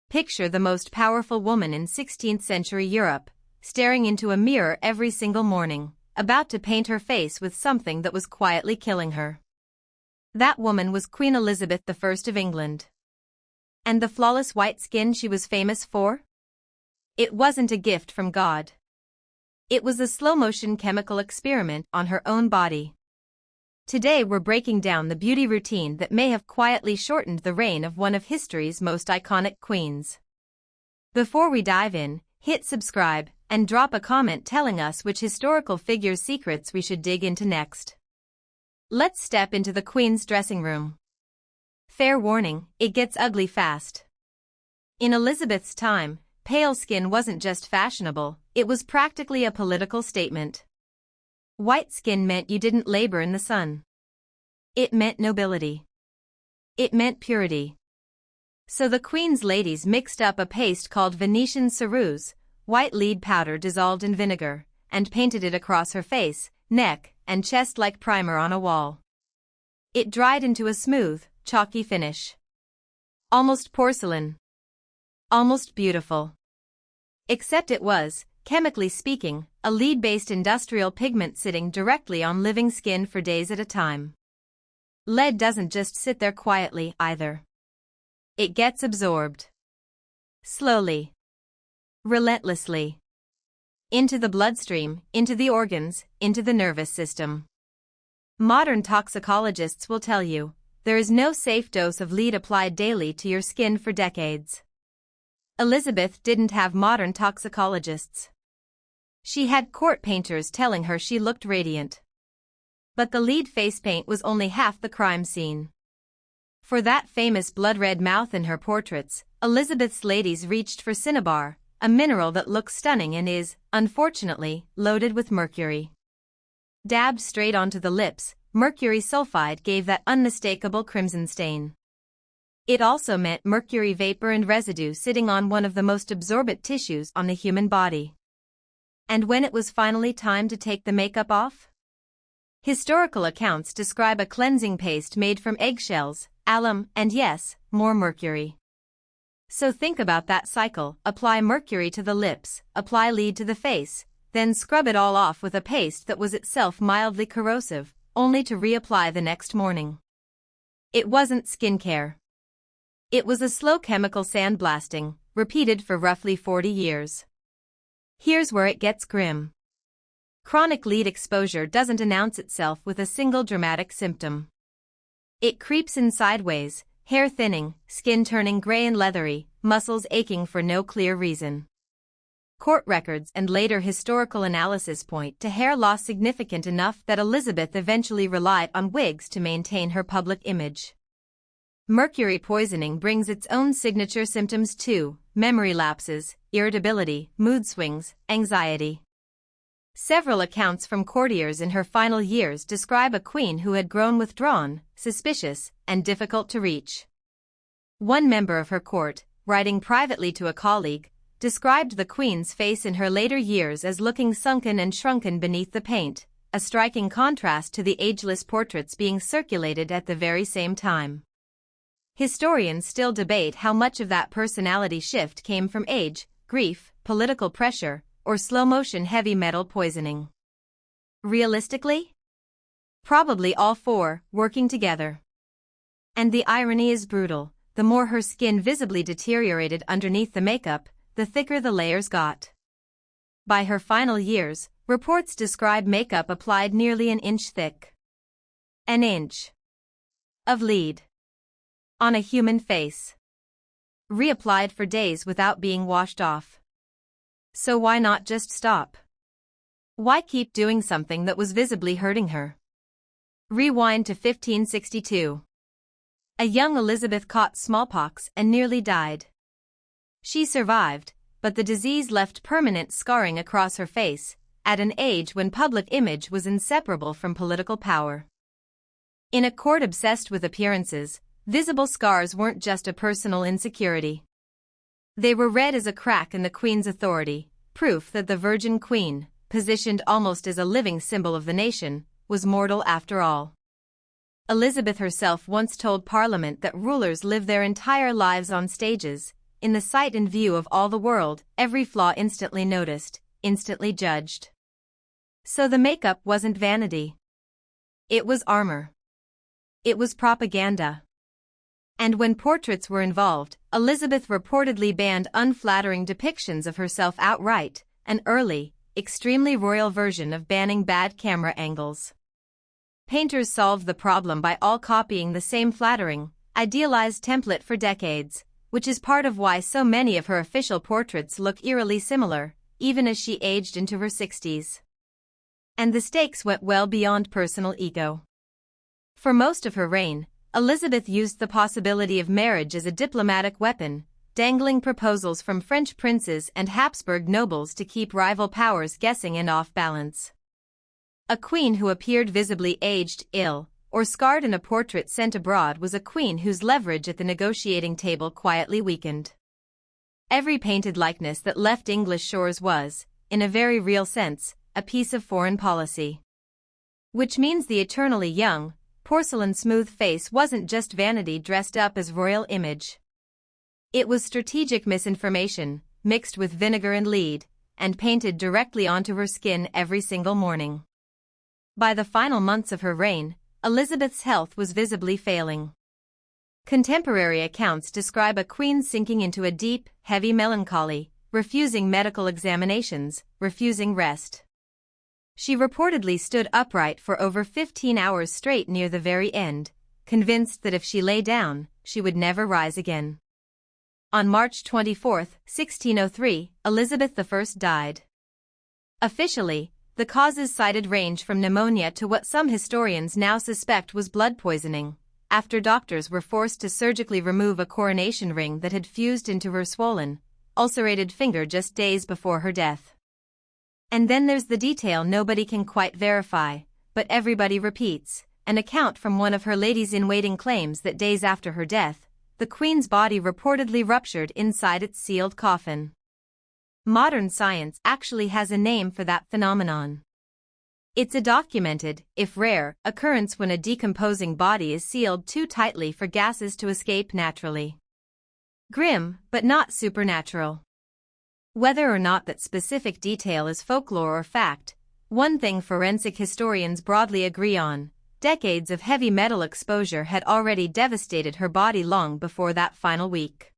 Picture the most powerful woman in 16th century Europe, staring into a mirror every single morning, about to paint her face with something that was quietly killing her. That woman was Queen Elizabeth I of England. And the flawless white skin she was famous for? It wasn't a gift from God. It was a slow-motion chemical experiment on her own body. Today we're breaking down the beauty routine that may have quietly shortened the reign of one of history's most iconic queens. Before we dive in, hit subscribe and drop a comment telling us which historical figure's secrets we should dig into next. Let's step into the Queen's dressing room. Fair warning, it gets ugly fast. In Elizabeth's time, pale skin wasn't just fashionable, it was practically a political statement. White skin meant you didn't labor in the sun. It meant nobility. It meant purity. So the Queen's ladies mixed up a paste called Venetian ceruse, white lead powder dissolved in vinegar, and painted it across her face, neck, and chest like primer on a wall. It dried into a smooth, chalky finish. Almost porcelain. Almost beautiful. Except it was, chemically speaking, a lead-based industrial pigment sitting directly on living skin for days at a time. Lead doesn't just sit there quietly, either. It gets absorbed. Slowly. Relentlessly. Into the bloodstream, into the organs, into the nervous system. Modern toxicologists will tell you, there is no safe dose of lead applied daily to your skin for decades. Elizabeth didn't have modern toxicologists. She had court painters telling her she looked radiant. But the lead face paint was only half the crime scene. For that famous blood-red mouth in her portraits, Elizabeth's ladies reached for cinnabar, a mineral that looks stunning and is, unfortunately, loaded with mercury. Dabbed straight onto the lips, mercury sulfide gave that unmistakable crimson stain. It also meant mercury vapor and residue sitting on one of the most absorbent tissues on the human body. And when it was finally time to take the makeup off? Historical accounts describe a cleansing paste made from eggshells, alum, and yes, more mercury. So think about that cycle: apply mercury to the lips, apply lead to the face, then scrub it all off with a paste that was itself mildly corrosive, only to reapply the next morning. It wasn't skincare. It was a slow chemical sandblasting, repeated for roughly 40 years. Here's where it gets grim. Chronic lead exposure doesn't announce itself with a single dramatic symptom. It creeps in sideways, hair thinning, skin turning gray and leathery, muscles aching for no clear reason. Court records and later historical analysis point to hair loss significant enough that Elizabeth eventually relied on wigs to maintain her public image. Mercury poisoning brings its own signature symptoms too: memory lapses, irritability, mood swings, anxiety. Several accounts from courtiers in her final years describe a queen who had grown withdrawn, suspicious, and difficult to reach. One member of her court, writing privately to a colleague, described the queen's face in her later years as looking sunken and shrunken beneath the paint, a striking contrast to the ageless portraits being circulated at the very same time. Historians still debate how much of that personality shift came from age, grief, political pressure, or slow-motion heavy metal poisoning. Realistically? Probably all four, working together. And the irony is brutal: the more her skin visibly deteriorated underneath the makeup, the thicker the layers got. By her final years, reports describe makeup applied nearly an inch thick. An inch of lead. On a human face. Reapplied for days without being washed off. So why not just stop? Why keep doing something that was visibly hurting her? Rewind to 1562. A young Elizabeth caught smallpox and nearly died. She survived, but the disease left permanent scarring across her face, at an age when public image was inseparable from political power. In a court obsessed with appearances, visible scars weren't just a personal insecurity. They were read as a crack in the Queen's authority, proof that the Virgin Queen, positioned almost as a living symbol of the nation, was mortal after all. Elizabeth herself once told Parliament that rulers live their entire lives on stages, in the sight and view of all the world, every flaw instantly noticed, instantly judged. So the makeup wasn't vanity. It was armor. It was propaganda. And when portraits were involved, Elizabeth reportedly banned unflattering depictions of herself outright, an early, extremely royal version of banning bad camera angles. Painters solved the problem by all copying the same flattering, idealized template for decades, which is part of why so many of her official portraits look eerily similar, even as she aged into her 60s. And the stakes went well beyond personal ego. For most of her reign, Elizabeth used the possibility of marriage as a diplomatic weapon, dangling proposals from French princes and Habsburg nobles to keep rival powers guessing and off balance. A queen who appeared visibly aged, ill, or scarred in a portrait sent abroad was a queen whose leverage at the negotiating table quietly weakened. Every painted likeness that left English shores was, in a very real sense, a piece of foreign policy. Which means the eternally young, porcelain smooth face wasn't just vanity dressed up as royal image. It was strategic misinformation, mixed with vinegar and lead, and painted directly onto her skin every single morning. By the final months of her reign, Elizabeth's health was visibly failing. Contemporary accounts describe a queen sinking into a deep, heavy melancholy, refusing medical examinations, refusing rest. She reportedly stood upright for over 15 hours straight near the very end, convinced that if she lay down, she would never rise again. On March 24, 1603, Elizabeth I died. Officially, the causes cited range from pneumonia to what some historians now suspect was blood poisoning, after doctors were forced to surgically remove a coronation ring that had fused into her swollen, ulcerated finger just days before her death. And then there's the detail nobody can quite verify, but everybody repeats. An account from one of her ladies-in-waiting claims that days after her death, the Queen's body reportedly ruptured inside its sealed coffin. Modern science actually has a name for that phenomenon. It's a documented, if rare, occurrence when a decomposing body is sealed too tightly for gases to escape naturally. Grim, but not supernatural. Whether or not that specific detail is folklore or fact, one thing forensic historians broadly agree on: decades of heavy metal exposure had already devastated her body long before that final week.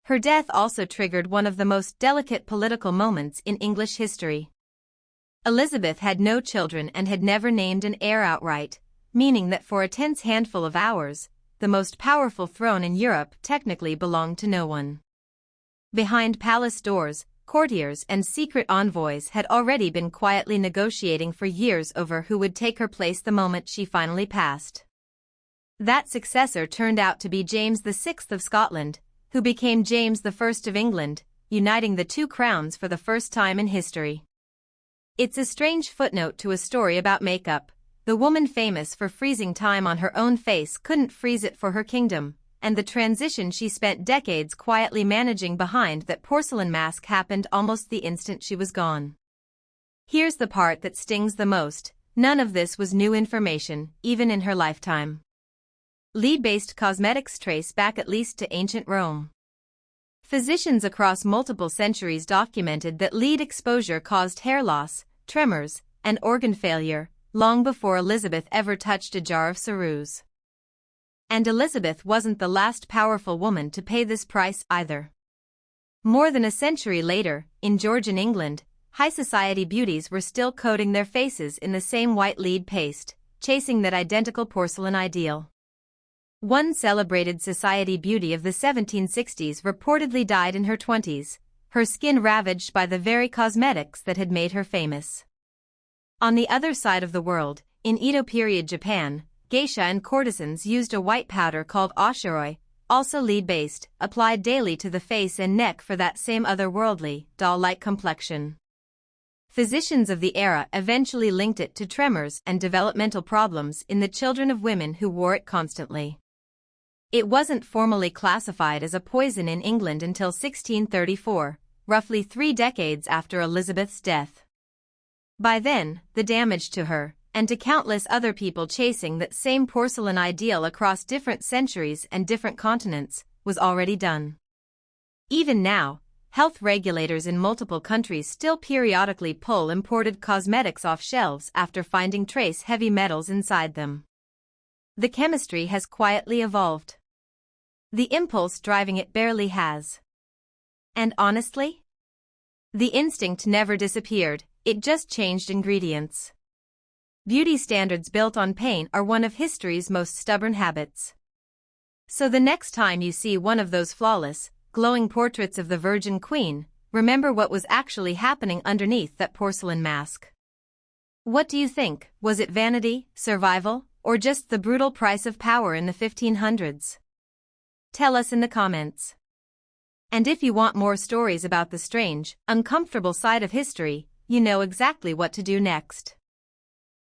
Her death also triggered one of the most delicate political moments in English history. Elizabeth had no children and had never named an heir outright, meaning that for a tense handful of hours, the most powerful throne in Europe technically belonged to no one. Behind palace doors, courtiers and secret envoys had already been quietly negotiating for years over who would take her place the moment she finally passed. That successor turned out to be James VI of Scotland, who became James I of England, uniting the two crowns for the first time in history. It's a strange footnote to a story about makeup. The woman famous for freezing time on her own face couldn't freeze it for her kingdom, and the transition she spent decades quietly managing behind that porcelain mask happened almost the instant she was gone. Here's the part that stings the most: none of this was new information, even in her lifetime. Lead-based cosmetics trace back at least to ancient Rome. Physicians across multiple centuries documented that lead exposure caused hair loss, tremors, and organ failure, long before Elizabeth ever touched a jar of ceruse. And Elizabeth wasn't the last powerful woman to pay this price either. More than a century later, in Georgian England, high society beauties were still coating their faces in the same white lead paste, chasing that identical porcelain ideal. One celebrated society beauty of the 1760s reportedly died in her 20s, her skin ravaged by the very cosmetics that had made her famous. On the other side of the world, in Edo period Japan, geisha and courtesans used a white powder called oshiroi, also lead-based, applied daily to the face and neck for that same otherworldly, doll-like complexion. Physicians of the era eventually linked it to tremors and developmental problems in the children of women who wore it constantly. It wasn't formally classified as a poison in England until 1634, roughly 3 decades after Elizabeth's death. By then, the damage to her, and to countless other people chasing that same porcelain ideal across different centuries and different continents, was already done. Even now, health regulators in multiple countries still periodically pull imported cosmetics off shelves after finding trace heavy metals inside them. The chemistry has quietly evolved. The impulse driving it barely has. And honestly, the instinct never disappeared, it just changed ingredients. Beauty standards built on pain are one of history's most stubborn habits. So the next time you see one of those flawless, glowing portraits of the Virgin Queen, remember what was actually happening underneath that porcelain mask. What do you think? Was it vanity, survival, or just the brutal price of power in the 1500s? Tell us in the comments. And if you want more stories about the strange, uncomfortable side of history, you know exactly what to do next.